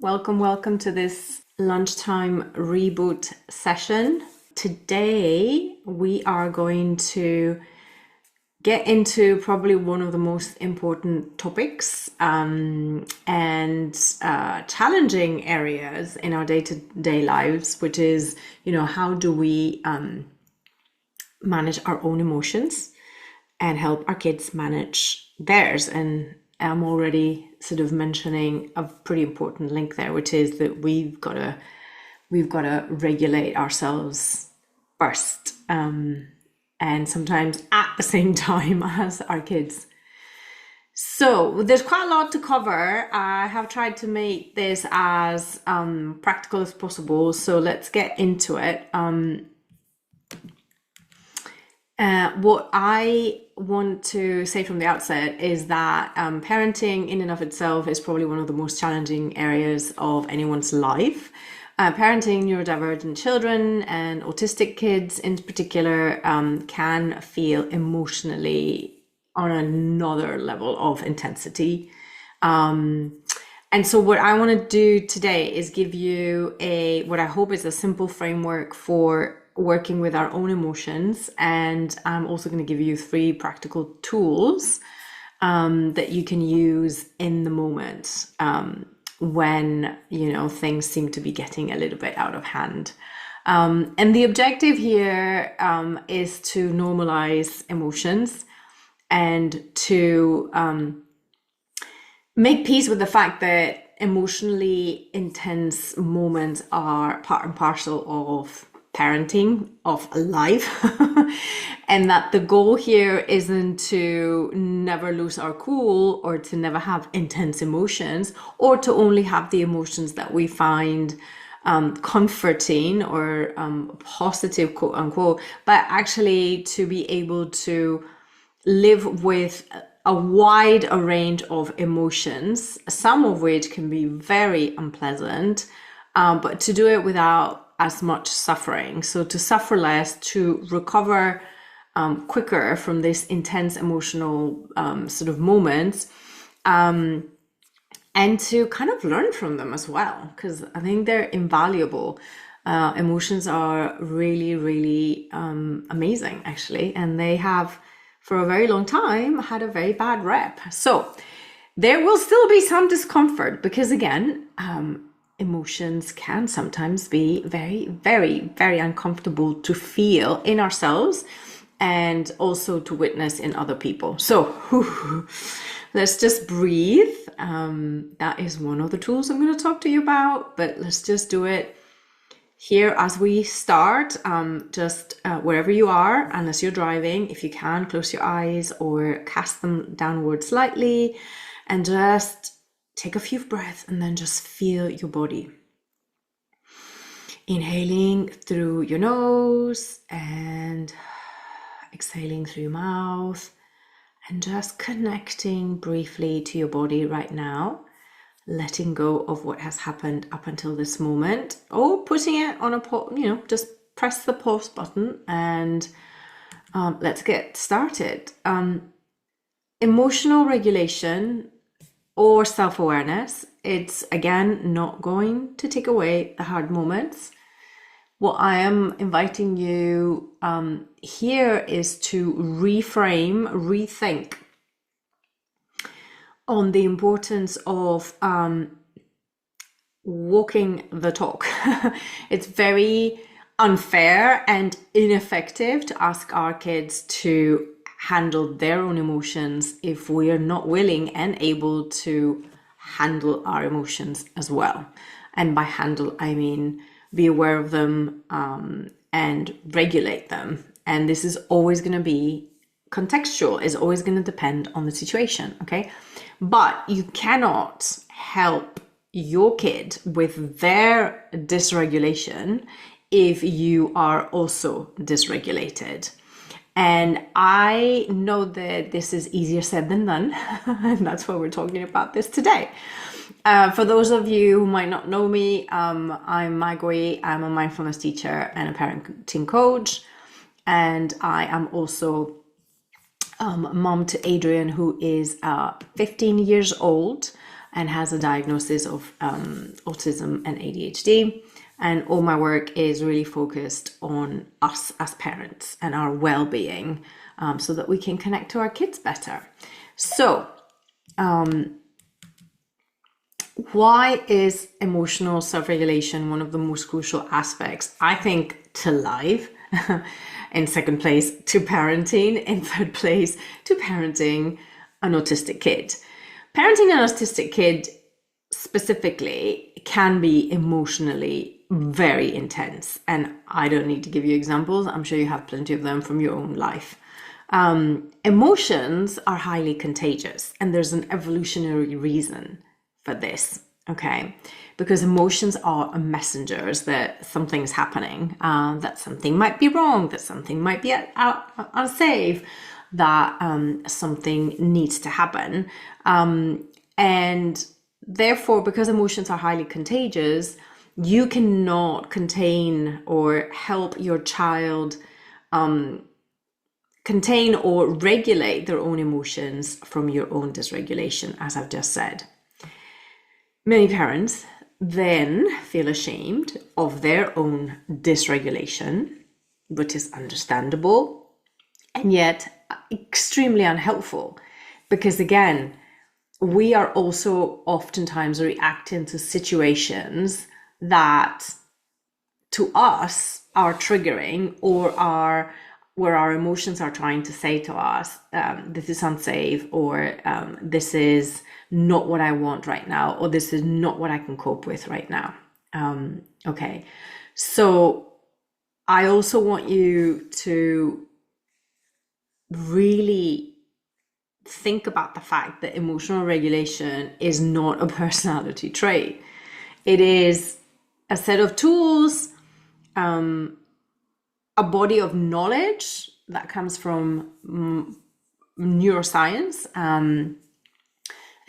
Welcome to this lunchtime reboot session. Today, we are going to get into probably one of the most important topics and challenging areas in our day-to-day lives, which is, how do we manage our own emotions and help our kids manage theirs. And I'm already sort of mentioning a pretty important link there, which is that we've got to regulate ourselves first, and sometimes at the same time as our kids. So there's quite a lot to cover. I have tried to make this as practical as possible. So let's get into it. What I want to say from the outset is that parenting in and of itself is probably one of the most challenging areas of anyone's life. Parenting neurodivergent children and autistic kids in particular can feel emotionally on another level of intensity. And so what I want to do today is give you what I hope is a simple framework for working with our own emotions. And I'm also going to give you 3 practical tools that you can use in the moment when, things seem to be getting a little bit out of hand. And the objective here is to normalize emotions and to make peace with the fact that emotionally intense moments are part and parcel of parenting, of life, and that the goal here isn't to never lose our cool or to never have intense emotions or to only have the emotions that we find comforting or positive, quote unquote, but actually to be able to live with a wide range of emotions, some of which can be very unpleasant, but to do it without as much suffering. So to suffer less, to recover quicker from this intense emotional sort of moments, and to kind of learn from them as well, because I think they're invaluable. Emotions are really, really amazing, actually, and they have, for a very long time, had a very bad rep. So there will still be some discomfort because, again, emotions can sometimes be very, very, very uncomfortable to feel in ourselves and also to witness in other people. So let's just breathe. That is one of the tools I'm going to talk to you about, but let's just do it here as we start. Just wherever you are, unless you're driving, if you can, close your eyes or cast them downward slightly and just take a few breaths and then just feel your body. Inhaling through your nose and exhaling through your mouth, and just connecting briefly to your body right now, letting go of what has happened up until this moment, or putting it on a pause, just press the pause button and let's get started. Emotional regulation or self-awareness, it's again not going to take away the hard moments. What I am inviting you here is to reframe, rethink on the importance of walking the talk. It's very unfair and ineffective to ask our kids to handle their own emotions if we are not willing and able to handle our emotions as well. And by handle, I mean be aware of them and regulate them. And this is always going to be contextual, is always going to depend on the situation, okay? But you cannot help your kid with their dysregulation if you are also dysregulated. And I know that this is easier said than done, and that's why we're talking about this today. For those of you who might not know me, I'm Magüi. I'm a mindfulness teacher and a parenting coach, and I am also mom to Adrian, who is 15 years old, and has a diagnosis of autism and ADHD. And all my work is really focused on us as parents and our well-being, so that we can connect to our kids better. So, why is emotional self-regulation one of the most crucial aspects, I think, to life? In second place, to parenting. In third place, to parenting an autistic kid. Parenting an autistic kid specifically can be emotionally very intense. And I don't need to give you examples. I'm sure you have plenty of them from your own life. Emotions are highly contagious, and there's an evolutionary reason for this, okay? Because emotions are messengers that something's happening, that something might be wrong, that something might be unsafe, that something needs to happen. And therefore, because emotions are highly contagious, you cannot contain or help your child contain or regulate their own emotions from your own dysregulation, as I've just said. Many parents then feel ashamed of their own dysregulation, which is understandable and yet extremely unhelpful, because again, we are also oftentimes reacting to situations that to us are triggering or are where our emotions are trying to say to us, this is unsafe, or this is not what I want right now, or this is not what I can cope with right now. Okay, so I also want you to really think about the fact that emotional regulation is not a personality trait. It is a set of tools, a body of knowledge that comes from neuroscience and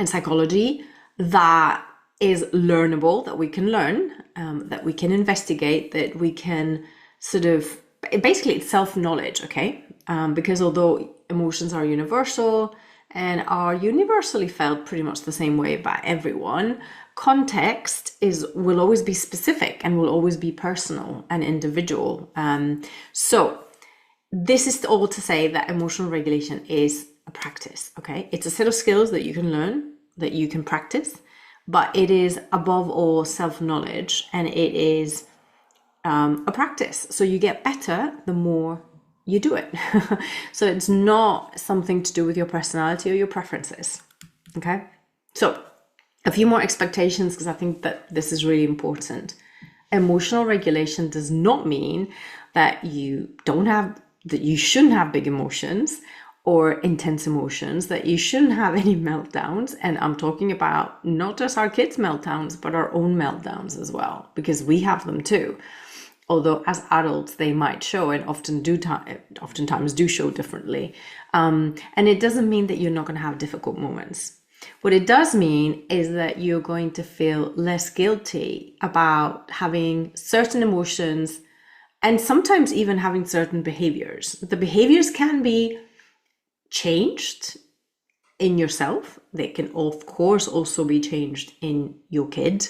psychology that is learnable, that we can learn, that we can investigate, that we can sort of, basically it's self-knowledge, okay? Because although emotions are universal and are universally felt pretty much the same way by everyone, context will always be specific and will always be personal and individual. So this is all to say that emotional regulation is a practice, okay? It's a set of skills that you can learn, that you can practice, but it is above all self-knowledge, and it is a practice. So you get better the more you do it. So it's not something to do with your personality or your preferences, okay? So a few more expectations, because I think that this is really important. Emotional regulation does not mean that you shouldn't have big emotions or intense emotions, that you shouldn't have any meltdowns. And I'm talking about not just our kids' meltdowns, but our own meltdowns as well, because we have them too. Although as adults, they might show, and oftentimes do show differently. And it doesn't mean that you're not going to have difficult moments. What it does mean is that you're going to feel less guilty about having certain emotions and sometimes even having certain behaviors. The behaviors can be changed in yourself. They can, of course, also be changed in your kid,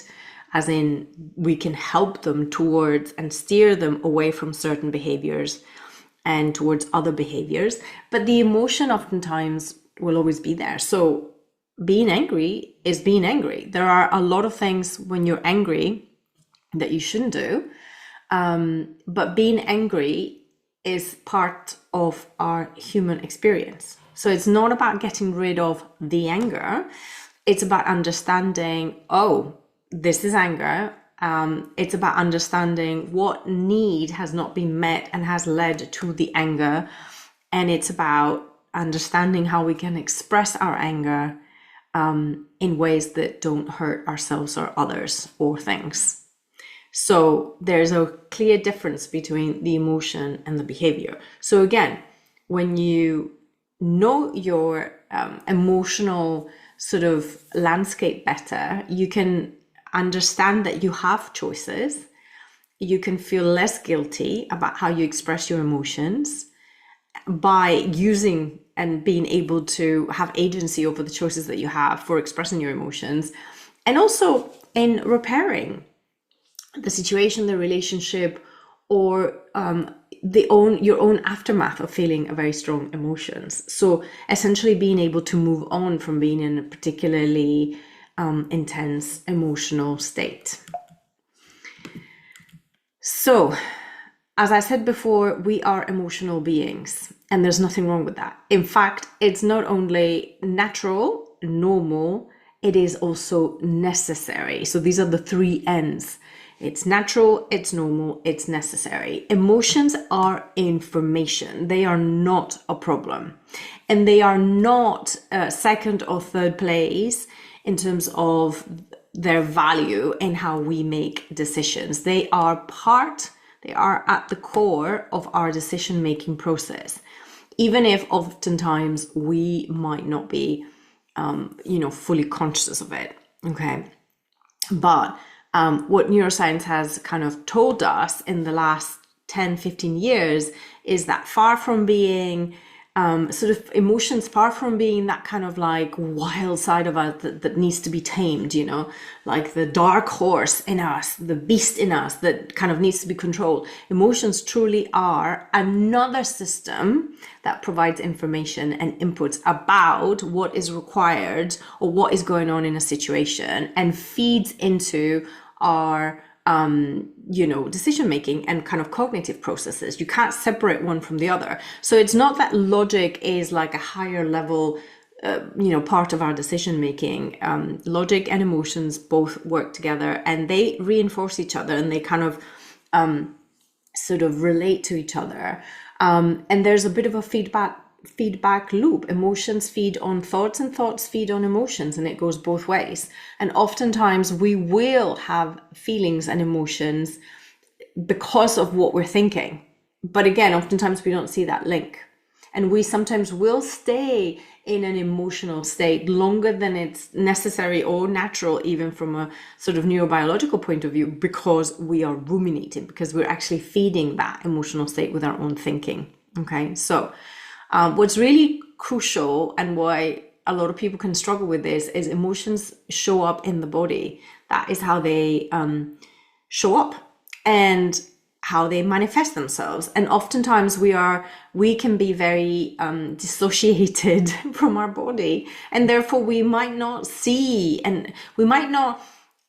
as in we can help them towards and steer them away from certain behaviors and towards other behaviors. But the emotion oftentimes will always be there. So being angry is being angry. There are a lot of things when you're angry that you shouldn't do, but being angry is part of our human experience. So it's not about getting rid of the anger. It's about understanding, oh, this is anger. It's about understanding what need has not been met and has led to the anger. And it's about understanding how we can express our anger in ways that don't hurt ourselves or others or things. So there's a clear difference between the emotion and the behavior. So again, when you know your emotional sort of landscape better, you can understand that you have choices. You can feel less guilty about how you express your emotions. by using and being able to have agency over the choices that you have for expressing your emotions, and also in repairing the situation, the relationship, or your own aftermath of feeling a very strong emotions. So essentially being able to move on from being in a particularly intense emotional state. So, as I said before, we are emotional beings, and there's nothing wrong with that. In fact, it's not only natural, normal, it is also necessary. So these are the three N's. It's natural, it's normal, it's necessary. Emotions are information. They are not a problem. And they are not second or third place in terms of their value in how we make decisions. They are at the core of our decision-making process, even if oftentimes we might not be, fully conscious of it, okay? But what neuroscience has kind of told us in the last 10, 15 years is that far from being emotions, far from being that kind of like wild side of us that needs to be tamed, like the dark horse in us, the beast in us that kind of needs to be controlled. Emotions truly are another system that provides information and inputs about what is required or what is going on in a situation, and feeds into our decision-making and kind of cognitive processes. You can't separate one from the other. So it's not that logic is like a higher level, part of our decision-making. Logic and emotions both work together, and they reinforce each other, and they kind of sort of relate to each other. And there's a bit of a feedback loop. Emotions feed on thoughts, and thoughts feed on emotions, and it goes both ways. And oftentimes we will have feelings and emotions because of what we're thinking, but again, oftentimes we don't see that link, and we sometimes will stay in an emotional state longer than it's necessary or natural, even from a sort of neurobiological point of view, because we are ruminating, because we're actually feeding that emotional state with our own thinking. Okay, so what's really crucial, and why a lot of people can struggle with this, is emotions show up in the body. That is how they show up and how they manifest themselves. And oftentimes we can be very dissociated from our body, and therefore we might not see, and we might not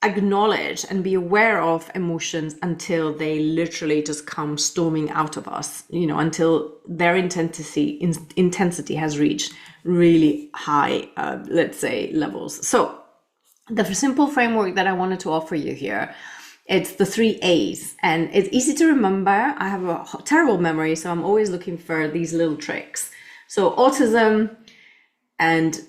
acknowledge and be aware of emotions until they literally just come storming out of us, until their intensity has reached really high, let's say, levels. So the simple framework that I wanted to offer you here, it's the 3 A's, and it's easy to remember. I have a terrible memory, so I'm always looking for these little tricks. So autism and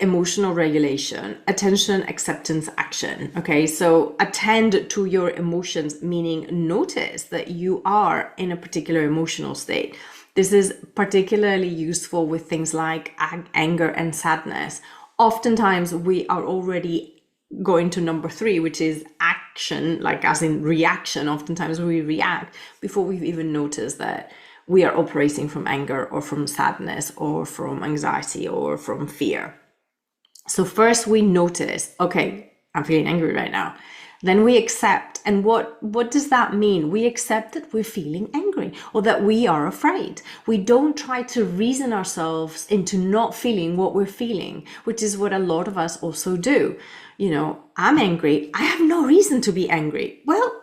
emotional regulation, attention, acceptance, action. Okay, so attend to your emotions, meaning notice that you are in a particular emotional state. This is particularly useful with things like anger and sadness. Oftentimes we are already going to number 3, which is action, like as in reaction. Oftentimes we react before we've even noticed that we are operating from anger or from sadness or from anxiety or from fear. So first we notice, okay, I'm feeling angry right now. Then we accept. And what does that mean? We accept that we're feeling angry or that we are afraid. We don't try to reason ourselves into not feeling what we're feeling, which is what a lot of us also do. I'm angry. I have no reason to be angry. Well,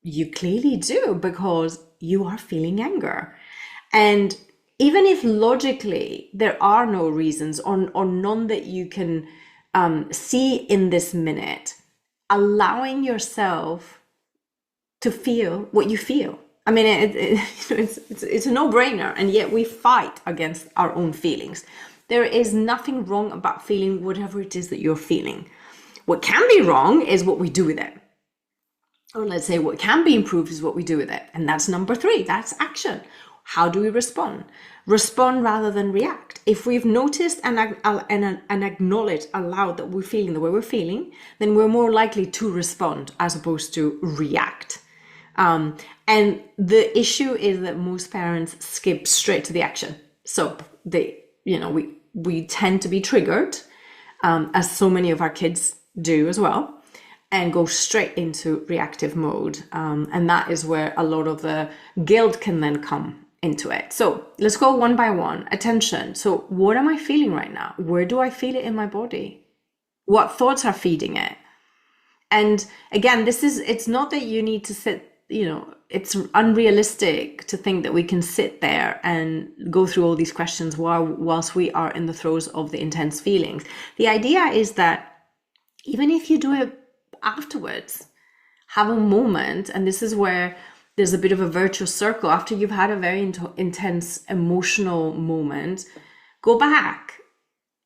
you clearly do, because you are feeling anger. And even if logically there are no reasons or none that you can see in this minute, allowing yourself to feel what you feel. I mean, it's a no-brainer, and yet we fight against our own feelings. There is nothing wrong about feeling whatever it is that you're feeling. What can be wrong is what we do with it. Or let's say what can be improved is what we do with it. And that's number 3, that's action. How do we respond? Respond rather than react. If we've noticed and acknowledged aloud that we're feeling the way we're feeling, then we're more likely to respond as opposed to react. And the issue is that most parents skip straight to the action. So we tend to be triggered, as so many of our kids do as well, and go straight into reactive mode. And that is where a lot of the guilt can then come into it. So let's go one by one. Attention. So what am I feeling right now? Where do I feel it in my body? What thoughts are feeding it? And again, it's not that you need to sit, it's unrealistic to think that we can sit there and go through all these questions whilst we are in the throes of the intense feelings. The idea is that even if you do it afterwards, have a moment, and this is where there's a bit of a virtuous circle. After you've had a very intense emotional moment, go back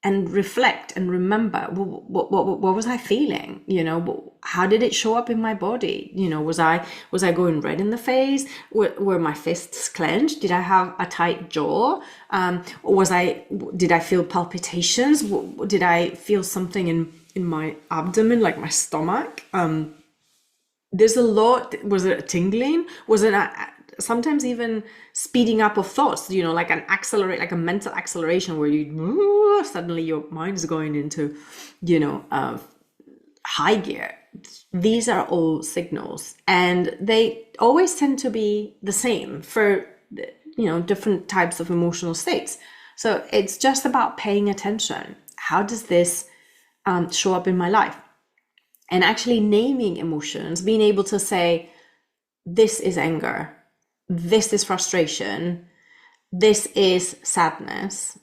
and reflect and remember, what was I feeling? How did it show up in my body? Was I going red in the face? Were my fists clenched? Did I have a tight jaw? Did I feel palpitations? Did I feel something in my abdomen, like my stomach? There's a lot. Was it a tingling? Was it sometimes even speeding up of thoughts, like a mental acceleration where suddenly your mind is going into, high gear. These are all signals, and they always tend to be the same for, different types of emotional states. So it's just about paying attention. How does this show up in my life? And actually naming emotions, being able to say, this is anger, this is frustration, this is sadness,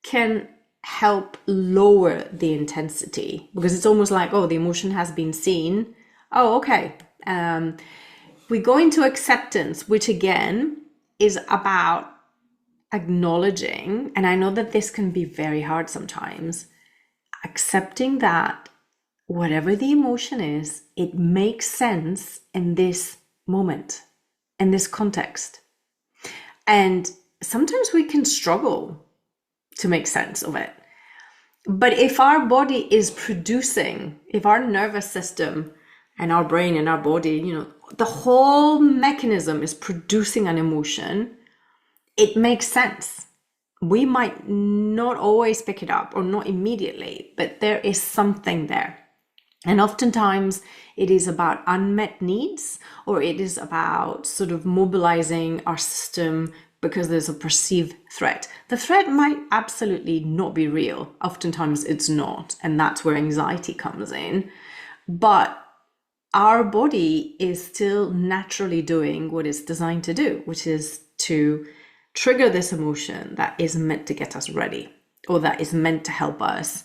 can help lower the intensity, because it's almost like, the emotion has been seen. Oh, okay. We go into acceptance, which again is about acknowledging, and I know that this can be very hard sometimes, accepting that whatever the emotion is, it makes sense in this moment, in this context. And sometimes we can struggle to make sense of it. But if our body is producing, if our nervous system and our brain and our body, the whole mechanism is producing an emotion, it makes sense. We might not always pick it up, or not immediately, but there is something there. And oftentimes it is about unmet needs, or it is about sort of mobilizing our system because there's a perceived threat. The threat might absolutely not be real. Oftentimes it's not. And that's where anxiety comes in. But our body is still naturally doing what it's designed to do, which is to trigger this emotion that is meant to get us ready, or that is meant to help us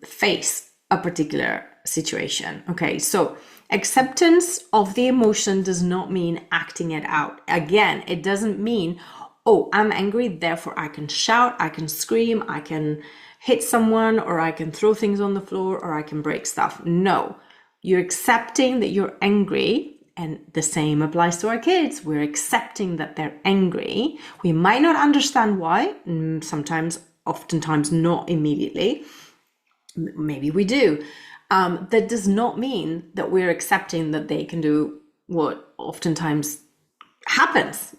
face a particular situation. Okay, so acceptance of the emotion does not mean acting it out. Again, it doesn't mean, I'm angry, therefore I can shout, I can scream, I can hit someone, or I can throw things on the floor, or I can break stuff. No, you're accepting that you're angry. And the same applies to our kids. We're accepting that they're angry. We might not understand why, oftentimes not immediately. Maybe we do. That does not mean that we're accepting that they can do what oftentimes happens,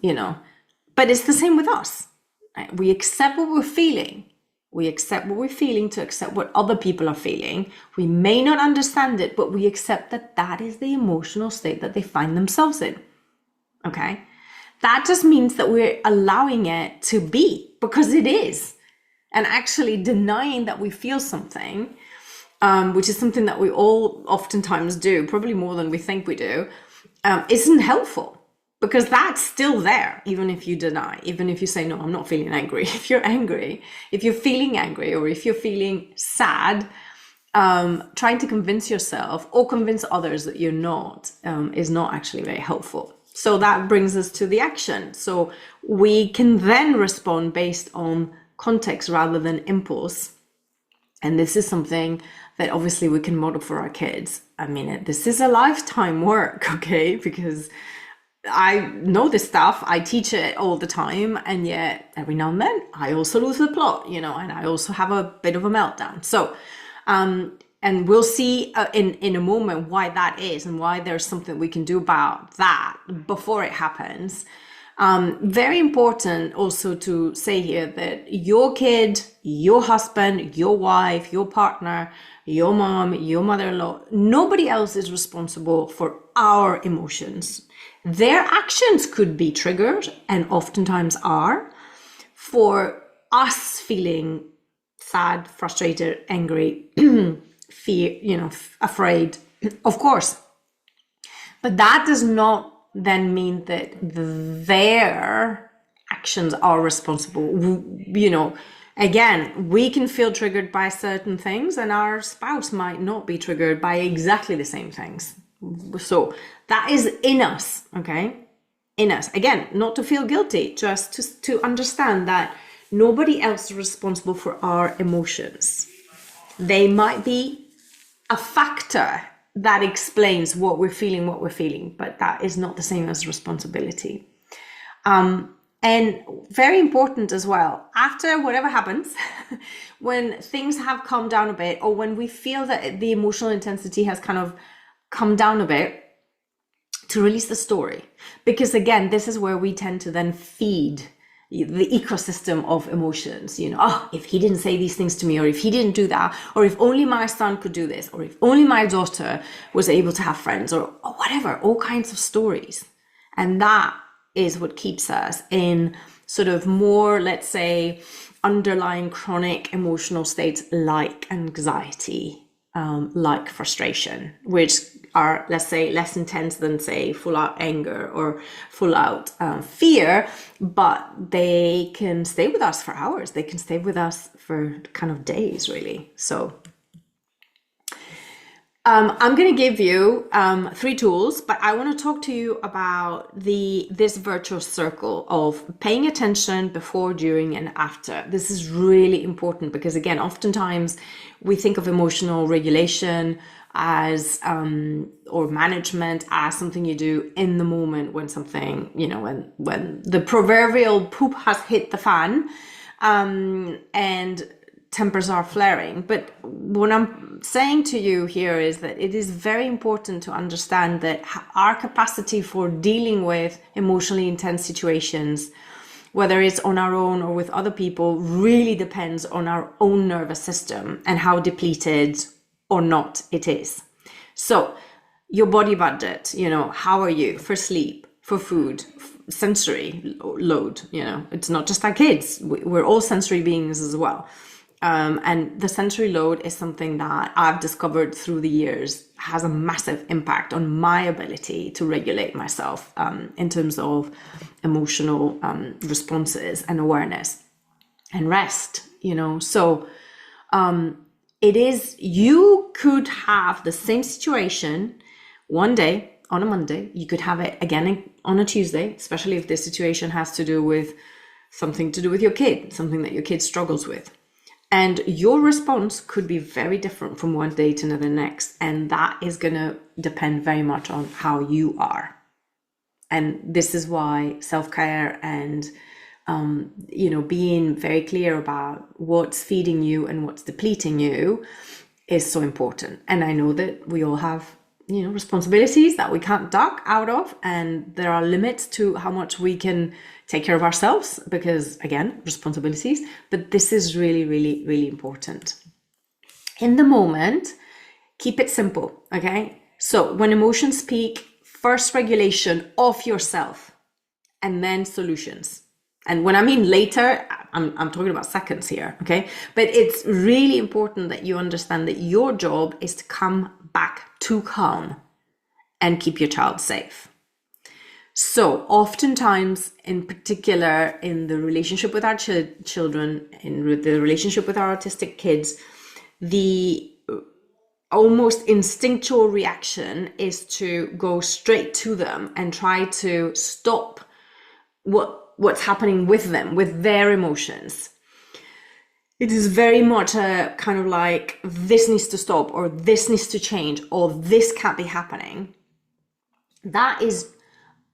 But it's the same with us. Right? We accept what we're feeling. We accept what we're feeling to accept what other people are feeling. We may not understand it, but we accept that that is the emotional state that they find themselves in. Okay? That just means that we're allowing it to be, because it is. And actually denying that we feel something, which is something that we all oftentimes do, probably more than we think we do, isn't helpful. Because that's still there, even if you deny, even if you say, no, I'm not feeling angry. If you're angry, if you're feeling angry, or if you're feeling sad, trying to convince yourself or convince others that you're not is not actually very helpful. So that brings us to the action. So we can then respond based on context rather than impulse. And this is something that obviously we can model for our kids. I mean, this is a lifetime work, okay? Because I know this stuff, I teach it all the time, and yet every now and then I also lose the plot, and I also have a bit of a meltdown. So And we'll see in a moment why that is and why there's something we can do about that before it happens. Very important also to say here that your kid, your husband, your wife, your partner, your mom, your mother-in-law, nobody else is responsible for our emotions. Their actions could be triggered, and oftentimes are, for us feeling sad, frustrated, angry, fear, afraid, of course. But that does not then mean that their actions are responsible. Again, we can feel triggered by certain things, and our spouse might not be triggered by exactly the same things. So that is in us, okay? In us. Again, not to feel guilty, just to understand that nobody else is responsible for our emotions. They might be a factor that explains what we're feeling, but that is not the same as responsibility. And very important as well, after whatever happens, when things have calmed down a bit, or when we feel that the emotional intensity has kind of come down a bit, to release the story. Because again, this is where we tend to then feed the ecosystem of emotions. If he didn't say these things to me, or if he didn't do that, or if only my son could do this, or if only my daughter was able to have friends, or whatever, all kinds of stories. And that is what keeps us in sort of more, let's say, underlying chronic emotional states like anxiety, like frustration, which are, let's say, less intense than, say, full out anger or full out fear, but they can stay with us for hours. They can stay with us for kind of days, really. So I'm going to give you 3 tools, but I want to talk to you about this virtuous circle of paying attention before, during, and after. This is really important because, again, oftentimes we think of emotional regulation as or management as something you do in the moment when something, when the proverbial poop has hit the fan, and tempers are flaring. But what I'm saying to you here is that it is very important to understand that our capacity for dealing with emotionally intense situations, whether it's on our own or with other people, really depends on our own nervous system and how depleted or not it is. So your body budget, how are you for sleep, for food, sensory load, it's not just our kids. We're all sensory beings as well. And the sensory load is something that I've discovered through the years has a massive impact on my ability to regulate myself in terms of emotional responses and awareness and rest, So it is, you could have the same situation one day on a Monday, you could have it again on a Tuesday, especially if this situation has to do with something to do with your kid, something that your kid struggles with. And your response could be very different from one day to the next. And that is going to depend very much on how you are. And this is why self-care and, being very clear about what's feeding you and what's depleting you is so important. And I know that we all have, responsibilities that we can't duck out of. And there are limits to how much we can take care of ourselves because, again, responsibilities. But this is really, really, really important. In the moment, keep it simple, okay? So when emotions peak, first regulation of yourself and then solutions. And when I mean later, I'm talking about seconds here, okay? But it's really important that you understand that your job is to come back to calm and keep your child safe. So oftentimes, in particular, in the relationship with our children, in the relationship with our autistic kids, the almost instinctual reaction is to go straight to them and try to stop what's happening with them, with their emotions. It is very much a kind of like, this needs to stop, or this needs to change, or this can't be happening. That is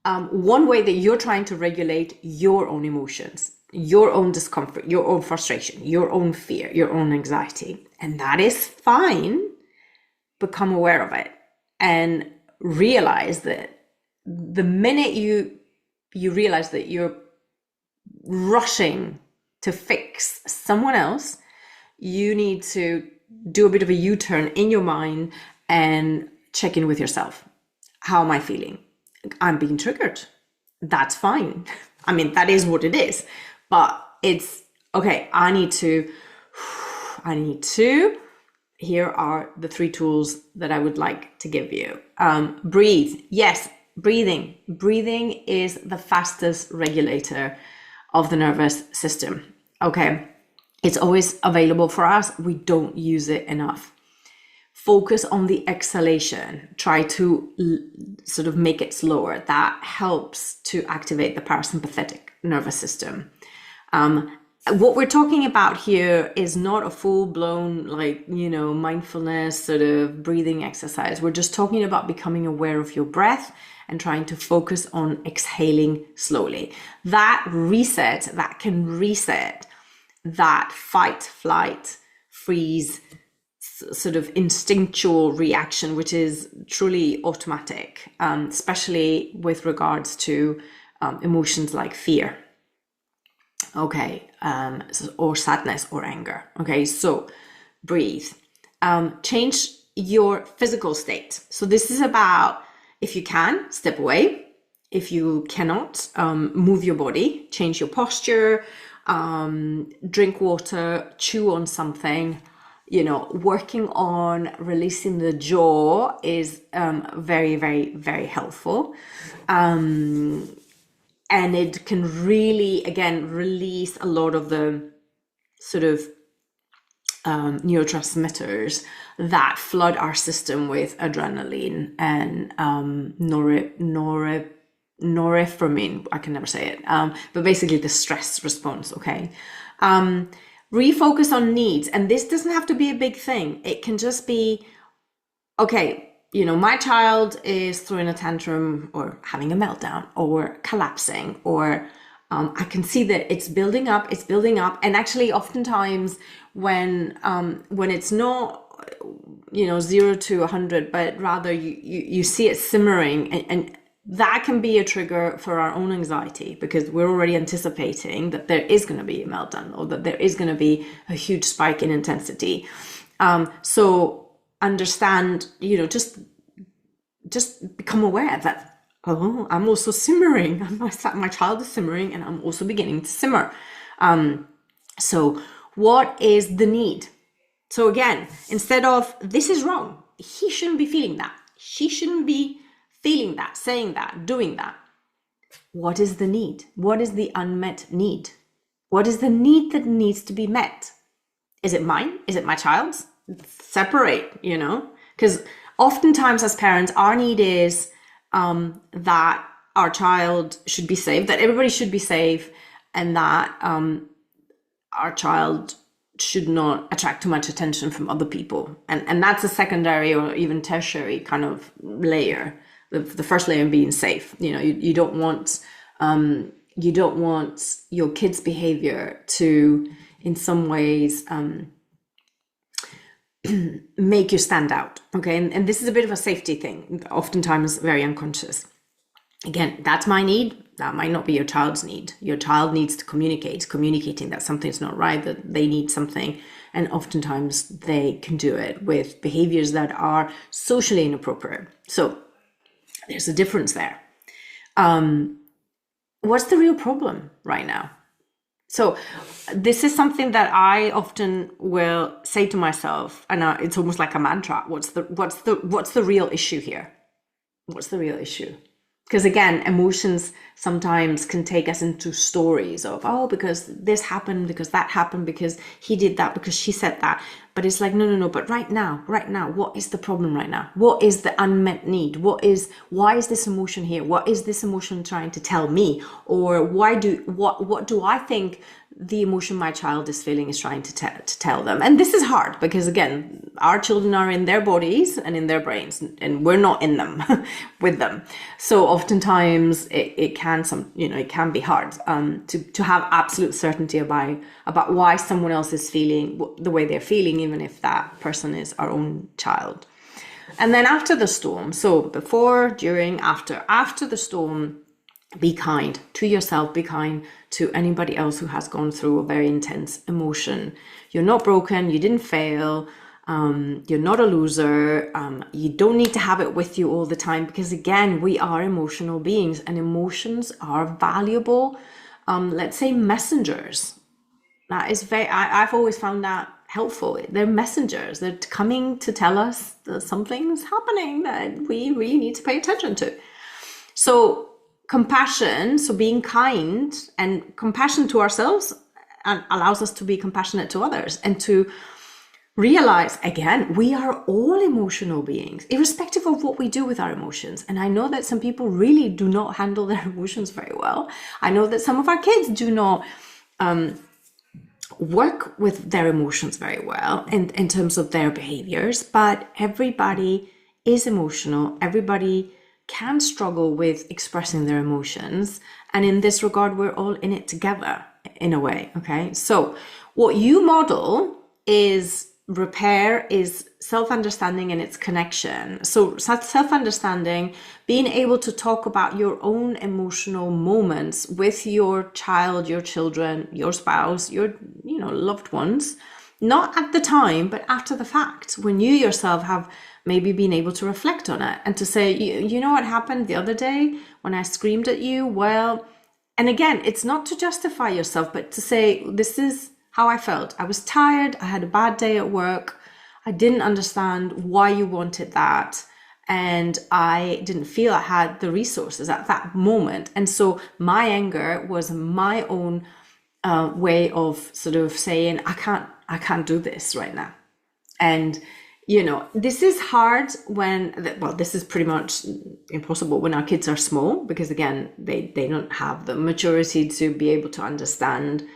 one way that you're trying to regulate your own emotions, your own discomfort, your own frustration, your own fear, your own anxiety. And that is fine. become aware of it and realize that the minute you realize that you're rushing to fix someone else, you need to do a bit of a U-turn in your mind and check in with yourself. How am I feeling? I'm being triggered. That's fine. I mean, that is what it is. But it's okay. I need to, here are the 3 tools that I would like to give you. Breathe. Yes, breathing. Breathing is the fastest regulator of the nervous system. Okay. It's always available for us. We don't use it enough. Focus on the exhalation. Try to sort of make it slower. That helps to activate the parasympathetic nervous system. What we're talking about here is not a full-blown, mindfulness sort of breathing exercise. We're just talking about becoming aware of your breath and trying to focus on exhaling slowly. That can reset that fight, flight, freeze, sort of instinctual reaction, which is truly automatic, especially with regards to emotions like fear. Okay, or sadness or anger. Okay, so breathe. Change your physical state. So this is about, if you can, step away. If you cannot, move your body, change your posture, drink water, chew on something. Working on releasing the jaw is very, very, very helpful. And it can really, again, release a lot of the sort of neurotransmitters that flood our system with adrenaline and norepinephrine. I can never say it, but basically the stress response. Okay. Refocus on needs. And this doesn't have to be a big thing. It can just be, okay, my child is throwing a tantrum or having a meltdown or collapsing, or I can see that it's building up. And actually oftentimes when it's not, 0 to 100, but rather you see it simmering, and that can be a trigger for our own anxiety, because we're already anticipating that there is going to be a meltdown or that there is going to be a huge spike in intensity. So understand, just become aware that, oh, I'm also simmering. My child is simmering and I'm also beginning to simmer. So what is the need? So again, instead of, this is wrong, he shouldn't be feeling that, she shouldn't be feeling that, saying that, doing that. What is the need? What is the unmet need? What is the need that needs to be met? Is it mine? Is it my child's? Separate, because oftentimes as parents, our need is that our child should be safe, that everybody should be safe, and that our child should not attract too much attention from other people. And that's a secondary or even tertiary kind of layer. The first layer being safe. You don't want your kids' behavior to, in some ways, make you stand out. Okay, and this is a bit of a safety thing, oftentimes very unconscious. Again, that's my need. That might not be your child's need. Your child needs to communicating that something's not right, that they need something. And oftentimes they can do it with behaviors that are socially inappropriate. So there's a difference there. What's the real problem right now? So this is something that I often will say to myself, and it's almost like a mantra. What's the real issue here? What's the real issue? Because again, emotions sometimes can take us into stories of, oh, because this happened, because that happened, because he did that, because she said that. But it's like, no. But right now, what is the problem right now? What is the unmet need? Why is this emotion here? What is this emotion trying to tell me? Or what do I think the emotion my child is feeling is trying to tell them? And this is hard because, again, our children are in their bodies and in their brains, and we're not in them with them. So oftentimes it can be hard to have absolute certainty about why someone else is feeling the way they're feeling, even if that person is our own child. And then after the storm, so before, during, after the storm, be kind to yourself, be kind to anybody else who has gone through a very intense emotion. You're not broken, you didn't fail, you're not a loser, you don't need to have it with you all the time, because again, we are emotional beings and emotions are valuable, let's say messengers. That is I've always found that helpful. They're messengers. They're coming to tell us that something's happening that we really need to pay attention to. So compassion, so being kind and compassion to ourselves allows us to be compassionate to others and to realize, again, we are all emotional beings, irrespective of what we do with our emotions. And I know that some people really do not handle their emotions very well. I know that some of our kids do not work with their emotions very well in terms of their behaviors, but everybody is emotional. Everybody can struggle with expressing their emotions. And in this regard, we're all in it together in a way. Okay. So what you model is repair, is self-understanding and its connection. So self-understanding, being able to talk about your own emotional moments with your child, your children, your spouse, your, loved ones, not at the time, but after the fact, when you yourself have maybe been able to reflect on it and to say, you know what happened the other day when I screamed at you? Well, and again, it's not to justify yourself, but to say, this is how I felt. I was tired. I had a bad day at work. I didn't understand why you wanted that. And I didn't feel I had the resources at that moment. And so my anger was my own way of sort of saying, I can't do this right now. And this is hard this is pretty much impossible when our kids are small, because again, they don't have the maturity to be able to understand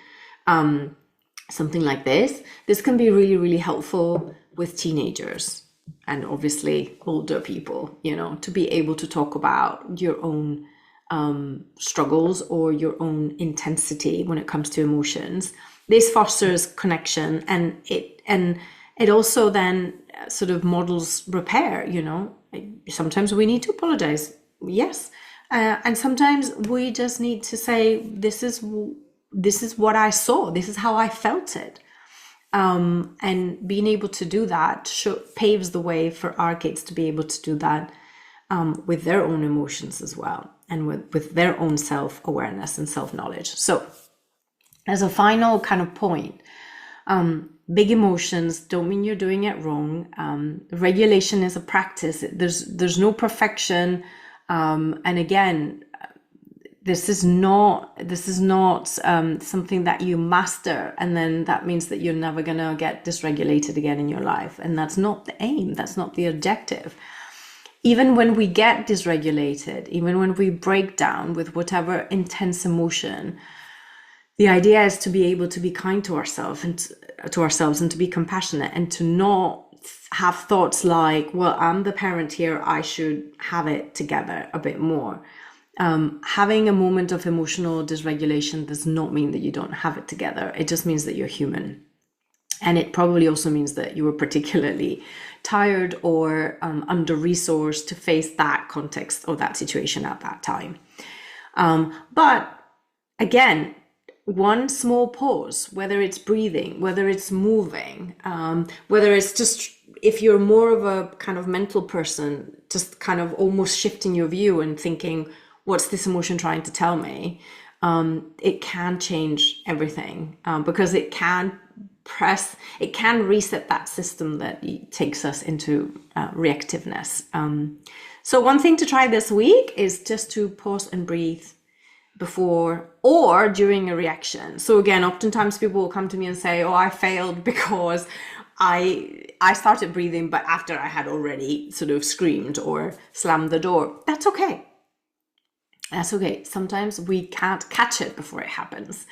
something like this. This can be really, really helpful with teenagers and obviously older people, to be able to talk about your own struggles or your own intensity when it comes to emotions. This fosters connection, and it also then sort of models repair. Sometimes we need to apologize, yes, and sometimes we just need to say, this is what I saw, this is how I felt it, and being able to do that paves the way for our kids to be able to do that with their own emotions as well, and with their own self-awareness and self-knowledge. So as a final kind of point, big emotions don't mean you're doing it wrong. Regulation is a practice. There's no perfection. And again, this is not something that you master, and then that means that you're never going to get dysregulated again in your life. And that's not the aim. That's not the objective. Even when we get dysregulated, even when we break down with whatever intense emotion, the idea is to be able to be kind to ourselves and to be compassionate, and to not have thoughts like, well, I'm the parent here, I should have it together a bit more. Having a moment of emotional dysregulation does not mean that you don't have it together. It just means that you're human. And it probably also means that you were particularly tired or under-resourced to face that context or that situation at that time. But again, one small pause, whether it's breathing, whether it's moving, whether it's just, if you're more of a kind of mental person, just kind of almost shifting your view and thinking, what's this emotion trying to tell me? It can change everything, because it can reset that system that takes us into reactiveness. So one thing to try this week is just to pause and breathe before or during a reaction. So again, oftentimes people will come to me and say, oh, I failed because I started breathing, but after I had already sort of screamed or slammed the door. That's okay. That's okay. Sometimes we can't catch it before it happens,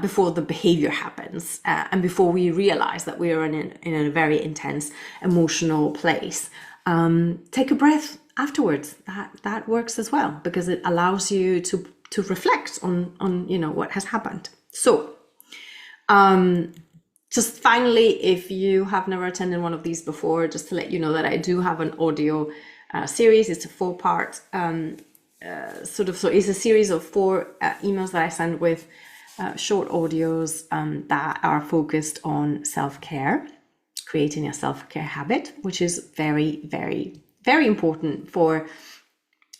before the behavior happens, and before we realize that we are in a very intense emotional place. Take a breath afterwards. That works as well, because it allows you to reflect on what has happened. So just finally, if you have never attended one of these before, just to let you know that I do have an audio series. It's a 4-part so it's a series of 4 emails that I send with short audios that are focused on self-care, creating a self-care habit, which is very, very, very important for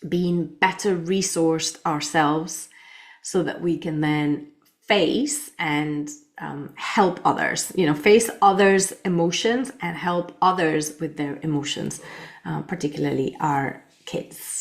being better resourced ourselves so that we can then face and help others, face others' emotions and help others with their emotions, particularly our kids.